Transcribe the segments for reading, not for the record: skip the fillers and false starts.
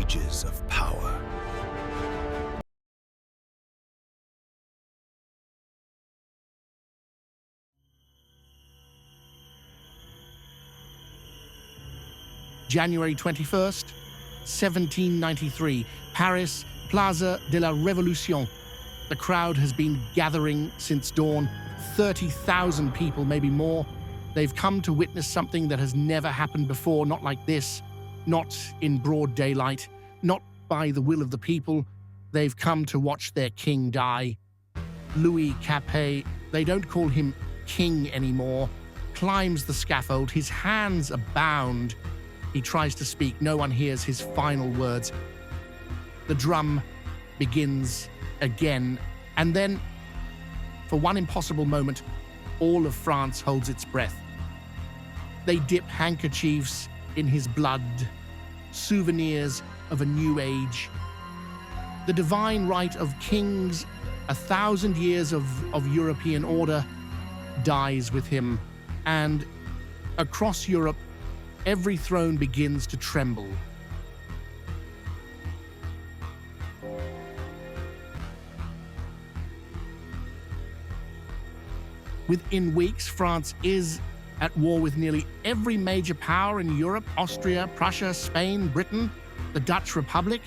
ages of power. January 21st, 1793, Paris, Plaza de la Révolution. The crowd has been gathering since dawn, 30,000 people, maybe more. They've come to witness something that has never happened before, not like this, not in broad daylight, not by the will of the people. They've come to watch their king die. Louis Capet, they don't call him king anymore, climbs the scaffold, his hands are bound. He tries to speak, no one hears his final words. The drum begins again, and then, for one impossible moment, all of France holds its breath. They dip handkerchiefs in his blood, souvenirs of a new age. The divine right of kings, 1,000 years of European order, dies with him, and across Europe, every throne begins to tremble. Within weeks, France is at war with nearly every major power in Europe: Austria, Prussia, Spain, Britain, the Dutch Republic.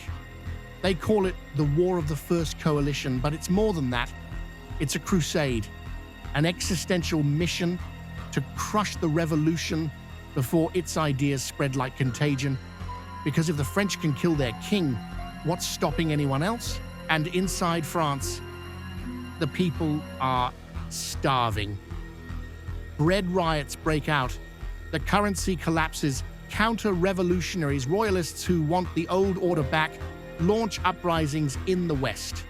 They call it the War of the First Coalition, but it's more than that. It's a crusade, an existential mission to crush the revolution before its ideas spread like contagion. Because if the French can kill their king, what's stopping anyone else? And inside France, the people are starving. Bread riots break out. The currency collapses. Counter-revolutionaries, royalists who want the old order back, launch uprisings in the West.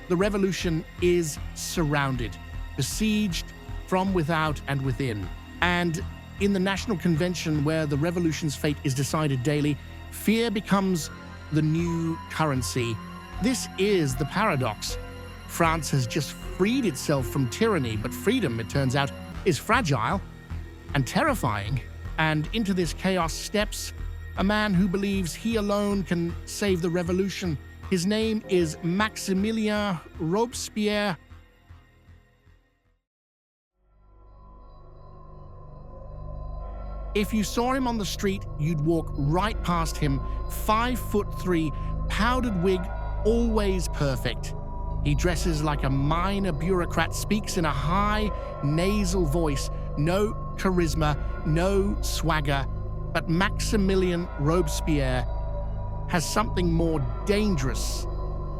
The revolution is surrounded, besieged from without and within. And in the National Convention, where the revolution's fate is decided daily, fear becomes the new currency. This is the paradox. France has just freed itself from tyranny, but freedom, it turns out, is fragile and terrifying. And into this chaos steps a man who believes he alone can save the revolution. His name is Maximilien Robespierre. If you saw him on the street, you'd walk right past him. 5'3", powdered wig, always perfect. He dresses like a minor bureaucrat, speaks in a high, nasal voice. No charisma, no swagger. But Maximilien Robespierre has something more dangerous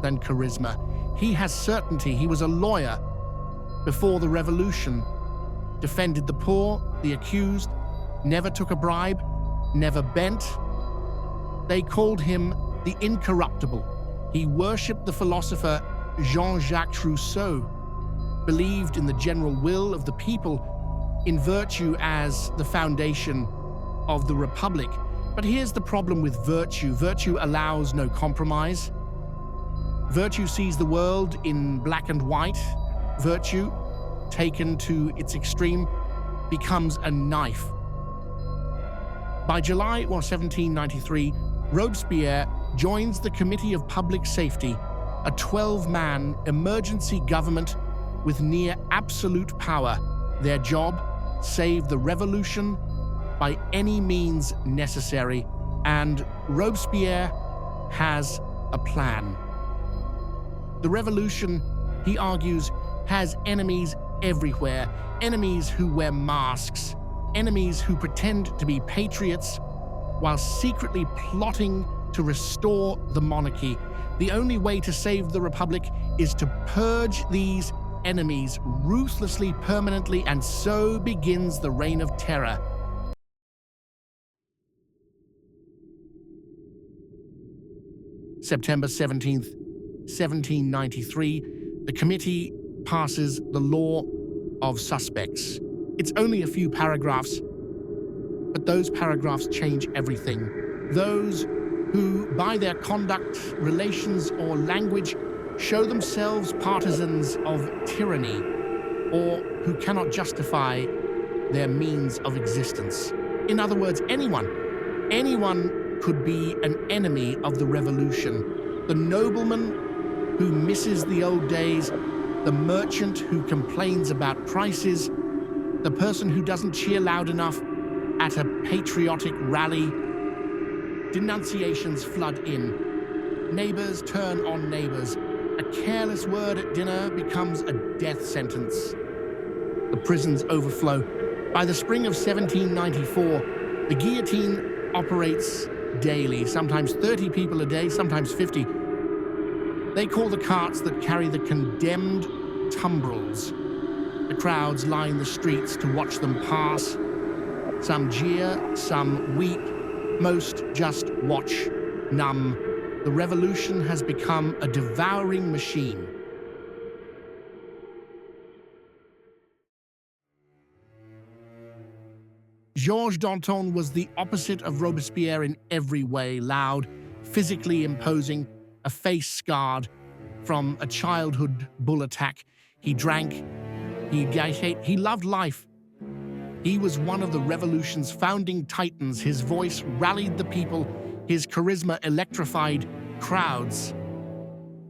than charisma. He has certainty. He was a lawyer before the revolution, defended the poor, the accused, never took a bribe, never bent. They called him the Incorruptible. He worshipped the philosopher Jean-Jacques Rousseau, believed in the general will of the people, in virtue as the foundation of the Republic. But here's the problem with virtue. Virtue allows no compromise. Virtue sees the world in black and white. Virtue, taken to its extreme, becomes a knife. By July 1793, Robespierre joins the Committee of Public Safety, a 12-man emergency government with near absolute power. Their job, save the revolution by any means necessary. And Robespierre has a plan. The revolution, he argues, has enemies everywhere. Enemies who wear masks. Enemies who pretend to be patriots while secretly plotting to restore the monarchy. The only way to save the Republic is to purge these enemies ruthlessly, permanently, and so begins the reign of terror. September 17th, 1793, the committee passes the law of suspects. It's only a few paragraphs, but those paragraphs change everything. Those who, by their conduct, relations, or language, show themselves partisans of tyranny, or who cannot justify their means of existence. In other words, anyone could be an enemy of the revolution. The nobleman who misses the old days, the merchant who complains about prices, the person who doesn't cheer loud enough at a patriotic rally. Denunciations flood in. Neighbors turn on neighbors. A careless word at dinner becomes a death sentence. The prisons overflow. By the spring of 1794, the guillotine operates daily, sometimes 30 people a day, sometimes 50. They call the carts that carry the condemned tumbrils. The crowds line the streets to watch them pass. Some jeer, some weep, most just watch, numb. The revolution has become a devouring machine. Georges Danton was the opposite of Robespierre in every way: loud, physically imposing, a face scarred from a childhood bull attack. He drank, he loved life. He was one of the revolution's founding titans. His voice rallied the people, his charisma electrified crowds.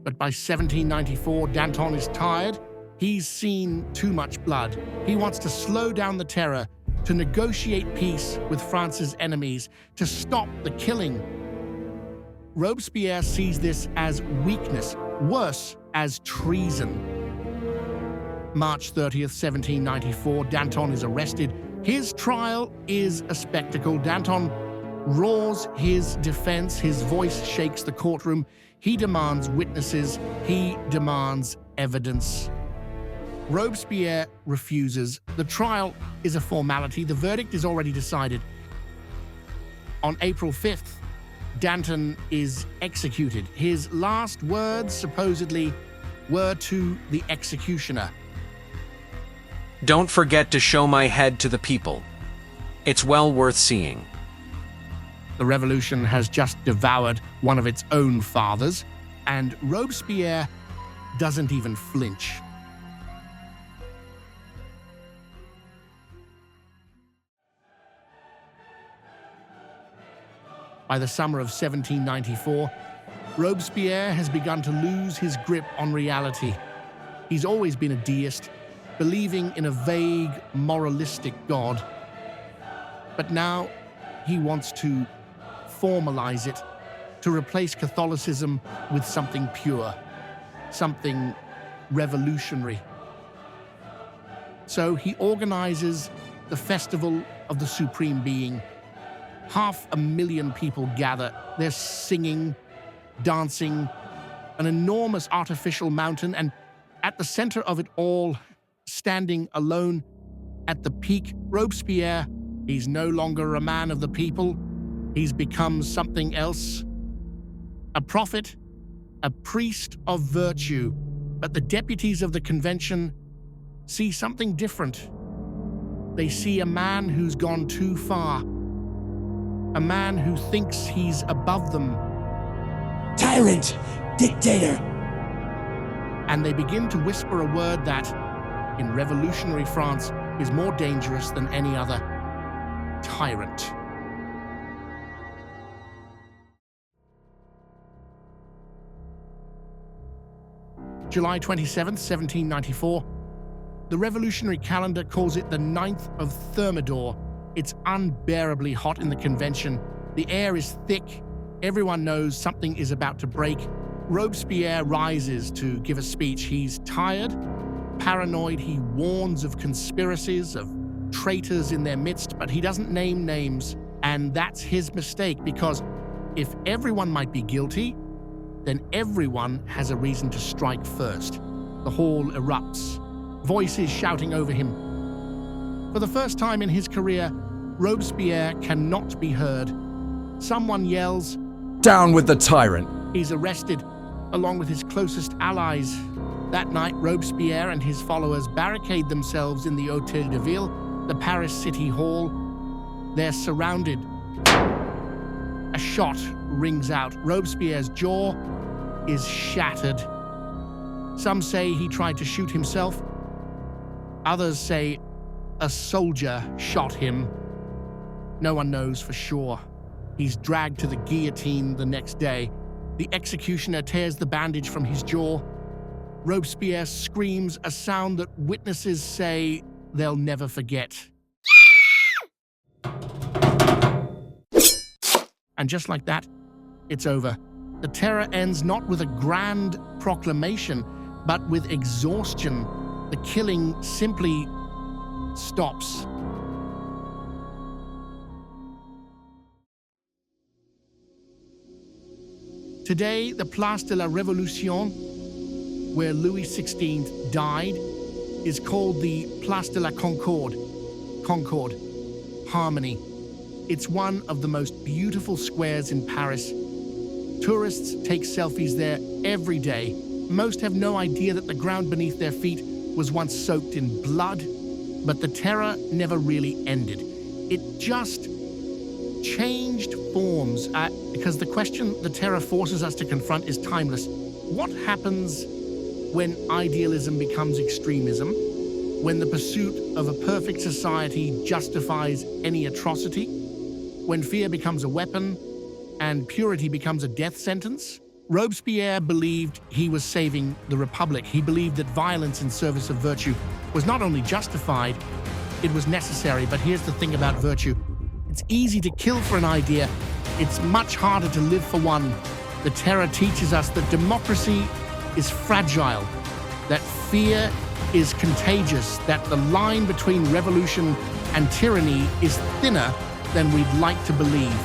But by 1794, Danton is tired. He's seen too much blood. He wants to slow down the terror, to negotiate peace with France's enemies, to stop the killing. Robespierre sees this as weakness, worse, as treason. March 30th, 1794, Danton is arrested. His trial is a spectacle. Danton roars his defense. His voice shakes the courtroom. He demands witnesses. He demands evidence. Robespierre refuses. The trial is a formality. The verdict is already decided. On April 5th, Danton is executed. His last words, supposedly, were to the executioner. "Don't forget to show my head to the people. It's well worth seeing." The revolution has just devoured one of its own fathers, and Robespierre doesn't even flinch. By the summer of 1794, Robespierre has begun to lose his grip on reality. He's always been a deist, believing in a vague, moralistic God. But now he wants to formalize it, to replace Catholicism with something pure, something revolutionary. So he organizes the Festival of the Supreme Being. 500,000 people gather. They're singing, dancing, an enormous artificial mountain, and at the center of it all, standing alone at the peak, Robespierre. He's no longer a man of the people. He's become something else. A prophet, a priest of virtue. But the deputies of the convention see something different. They see a man who's gone too far. A man who thinks he's above them. Tyrant! Dictator! And they begin to whisper a word that, in revolutionary France, is more dangerous than any other: tyrant. July 27th, 1794. The revolutionary calendar calls it the 9th of Thermidor. It's unbearably hot in the convention. The air is thick. Everyone knows something is about to break. Robespierre rises to give a speech. He's tired, paranoid. He warns of conspiracies, of traitors in their midst, but he doesn't name names. And that's his mistake, because if everyone might be guilty, then everyone has a reason to strike first. The hall erupts. Voices shouting over him. For the first time in his career, Robespierre cannot be heard. Someone yells, "Down with the tyrant!" He's arrested, along with his closest allies. That night, Robespierre and his followers barricade themselves in the Hôtel de Ville, the Paris City Hall. They're surrounded. A shot rings out. Robespierre's jaw is shattered. Some say he tried to shoot himself. Others say a soldier shot him. No one knows for sure. He's dragged to the guillotine the next day. The executioner tears the bandage from his jaw. Robespierre screams a sound that witnesses say they'll never forget. And just like that, it's over. The terror ends not with a grand proclamation, but with exhaustion. The killing simply stops. Today, the Place de la Révolution, where Louis XVI died, is called the Place de la Concorde. Concord, harmony. It's one of the most beautiful squares in Paris. Tourists take selfies there every day. Most have no idea that the ground beneath their feet was once soaked in blood, but the terror never really ended. It just changed forms, because the question the terror forces us to confront is timeless. What happens when idealism becomes extremism? When the pursuit of a perfect society justifies any atrocity? When fear becomes a weapon and purity becomes a death sentence? Robespierre believed he was saving the Republic. He believed that violence in service of virtue was not only justified, it was necessary. But here's the thing about virtue. It's easy to kill for an idea. It's much harder to live for one. The terror teaches us that democracy is fragile, that fear is contagious, that the line between revolution and tyranny is thinner than we'd like to believe.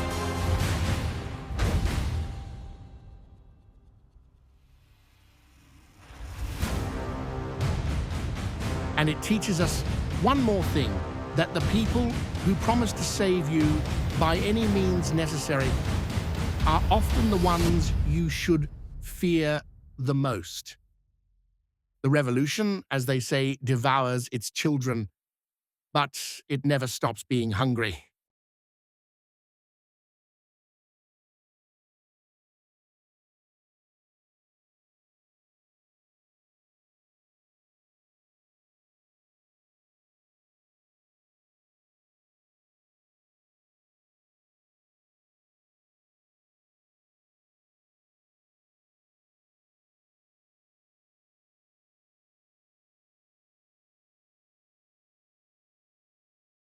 And it teaches us one more thing, that the people who promise to save you by any means necessary are often the ones you should fear the most. The revolution, as they say, devours its children, but it never stops being hungry.